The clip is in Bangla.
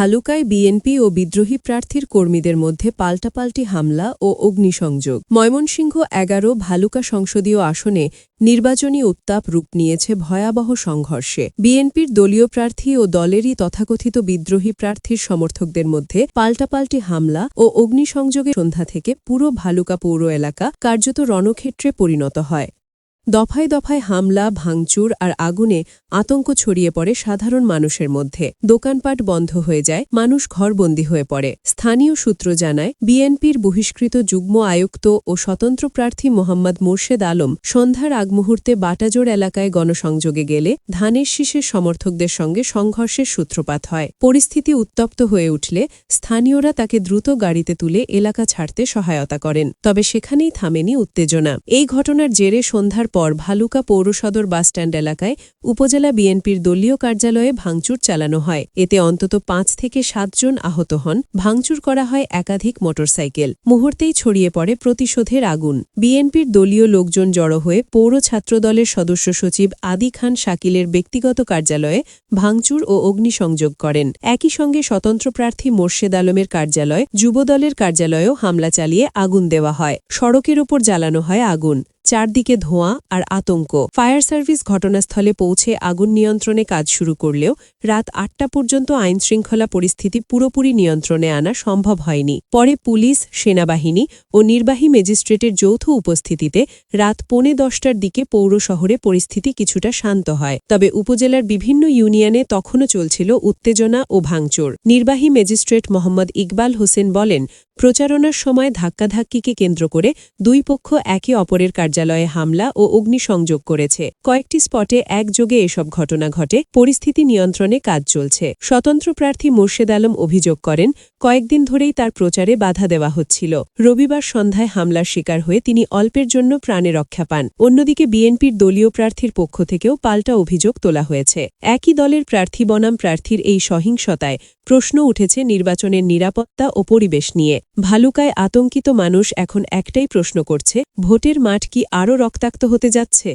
ভালুকায় বিএনপি ও বিদ্রোহী প্রার্থীর কর্মীদের মধ্যে পাল্টাপাল্টি হামলা ও অগ্নিসংযোগ। ময়মনসিংহ ১১ ভালুকা সংসদীয় আসনে নির্বাচনী উত্তাপ রূপ নিয়েছে ভয়াবহ সংঘর্ষে। বিএনপির দলীয় প্রার্থী ও দলেরই তথাকথিত বিদ্রোহী প্রার্থীর সমর্থকদের মধ্যে পাল্টাপাল্টি হামলা ও অগ্নিসংযোগে সন্ধ্যা থেকে পুরো ভালুকা পৌর এলাকা কার্যত রণক্ষেত্রে পরিণত হয়। দফায় দফায় হামলা, ভাঙচুর আর আগুনে আতঙ্ক ছড়িয়ে পড়ে সাধারণ মানুষের মধ্যে। দোকানপাট বন্ধ হয়ে যায়, মানুষ ঘরবন্দি হয়ে পড়ে। স্থানীয় সূত্র জানায়, বিএনপির বহিষ্কৃত যুগ্ম আয়ুক্ত ও স্বতন্ত্র প্রার্থী মোহাম্মদ মোর্শেদ আলম সন্ধ্যার আগ মুহূর্তে বাটাজোড় এলাকায় গণসংযোগে গেলে ধানের শীষের সমর্থকদের সঙ্গে সংঘর্ষের সূত্রপাত হয়। পরিস্থিতি উত্তপ্ত হয়ে উঠলে স্থানীয়রা তাকে দ্রুত গাড়িতে তুলে এলাকা ছাড়তে সহায়তা করেন। তবে সেখানেই থামেনি উত্তেজনা। এই ঘটনার জেরে সন্ধ্যার পর ভালুকা পৌর সদর বাসস্ট্যান্ড এলাকায় উপজেলা বিএনপির দলীয় কার্যালয়ে ভাঙচুর চালানো হয়। এতে অন্তত ৫ থেকে ৭ জন আহত হন। ভাঙচুর করা হয় একাধিক মোটরসাইকেল। মুহূর্তেই ছড়িয়ে পড়ে প্রতিশোধের আগুন। বিএনপির দলীয় লোকজন জড়ো হয়ে পৌর ছাত্রদলের সদস্য সচিব আদি খান শাকিলের ব্যক্তিগত কার্যালয়ে ভাঙচুর ও অগ্নিসংযোগ করেন। একই সঙ্গে স্বতন্ত্র প্রার্থী মোর্শেদ আলমের কার্যালয়, যুবদলের কার্যালয়েও হামলা চালিয়ে আগুন দেওয়া হয়। সড়কের ওপর জ্বালানো হয় আগুন। চারদিকে ধোঁয়া আর আতঙ্ক। ফায়ার সার্ভিস ঘটনাস্থলে পৌঁছে আগুন নিয়ন্ত্রণে কাজ শুরু করলেও রাত ৮টা পর্যন্ত আইনশৃঙ্খলা পরিস্থিতি পুরোপুরি নিয়ন্ত্রণে আনা সম্ভব হয়নি। পরে পুলিশ, সেনাবাহিনী ও নির্বাহী ম্যাজিস্ট্রেটের যৌথ উপস্থিতিতে রাত 10:45টার দিকে পৌর শহরে পরিস্থিতি কিছুটা শান্ত হয়। তবে উপজেলার বিভিন্ন ইউনিয়নে তখনও চলছিল উত্তেজনা ও ভাঙচুর। নির্বাহী ম্যাজিস্ট্রেট মোহাম্মদ ইকবাল হোসেন বলেন, প্রচারণার সময় ধাক্কাধাক্কিকে কেন্দ্র করে দুই পক্ষ একে অপরের কার্যালয়ে হামলা ও অগ্নিসংযোগ করেছে। কয়েকটি স্পটে একযোগে এসব ঘটনা ঘটে। পরিস্থিতি নিয়ন্ত্রণে কাজ চলছে। স্বতন্ত্র প্রার্থী মোর্শেদ আলম অভিযোগ করেন, কয়েকদিন ধরেই তার প্রচারে বাধা দেওয়া হচ্ছিল। রবিবার সন্ধ্যায় হামলার শিকার হয়ে তিনি অল্পের জন্য প্রাণে রক্ষা পান। অন্যদিকে বিএনপির দলীয় প্রার্থীর পক্ষ থেকেও পাল্টা অভিযোগ তোলা হয়েছে। একই দলের প্রার্থী বনাম প্রার্থীর এই সহিংসতায় প্রশ্ন উঠেছে নির্বাচনের নিরাপত্তা ও পরিবেশ নিয়ে। ভালুকায় আতঙ্কিত মানুষ এখন একটাই প্রশ্ন করছে, ভোটের মাঠ কি আরও রক্তাক্ত হতে যাচ্ছে?